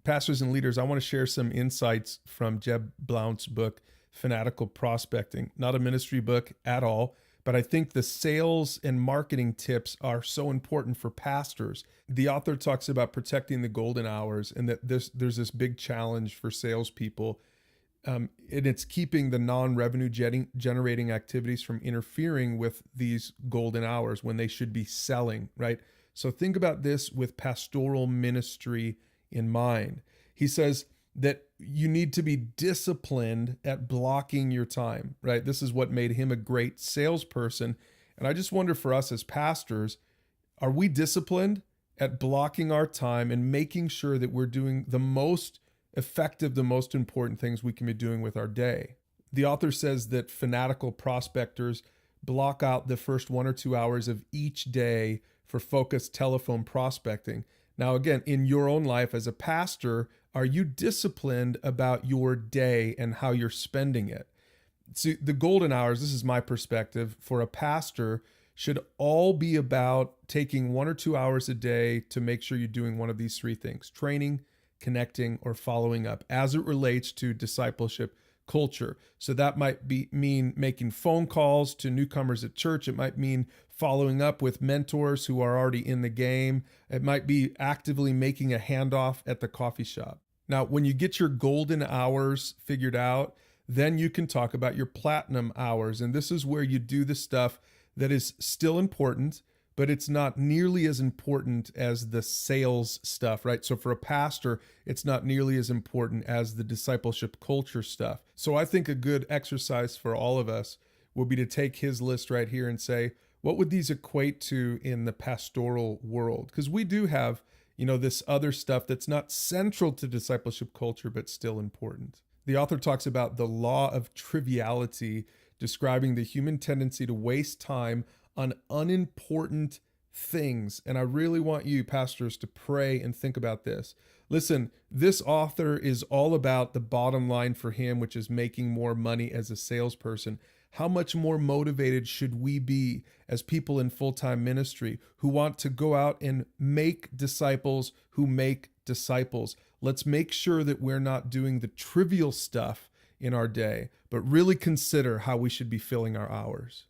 Pastors and leaders, I want to share some insights from Jeb Blount's book, Fanatical Prospecting. Not a ministry book at all, but I think the sales and marketing tips are so important for pastors. The author talks about protecting the golden hours and that there's this big challenge for salespeople. And it's keeping the non-revenue generating activities from interfering with these golden hours when they should be selling, right? So think about this with pastoral ministry in mind. He says that you need to be disciplined at blocking your time, right? This is what made him a great salesperson. And I just wonder for us as pastors, are we disciplined at blocking our time and making sure that we're doing the most effective, the most important things we can be doing with our day? The author says that fanatical prospectors block out the first 1 or 2 hours of each day for focused telephone prospecting. Now, again, in your own life as a pastor, are you disciplined about your day and how you're spending it? See, the golden hours, this is my perspective, for a pastor should all be about taking 1 or 2 hours a day to make sure you're doing one of these three things: training, connecting, or following up as it relates to discipleship culture. So that might mean making phone calls to newcomers at church. It might mean following up with mentors who are already in the game. It might be actively making a handoff at the coffee shop. Now, when you get your golden hours figured out, then you can talk about your platinum hours. And this is where you do the stuff that is still important, but it's not nearly as important as the sales stuff, right? So for a pastor, it's not nearly as important as the discipleship culture stuff. So I think a good exercise for all of us would be to take his list right here and say, what would these equate to in the pastoral world? Because we do have, this other stuff that's not central to discipleship culture, but still important. The author talks about the law of triviality, describing the human tendency to waste time on unimportant things. And I really want you, pastors, to pray and think about this. Listen, this author is all about the bottom line for him, which is making more money as a salesperson. How much more motivated should we be as people in full-time ministry who want to go out and make disciples who make disciples? Let's make sure that we're not doing the trivial stuff in our day, but really consider how we should be filling our hours.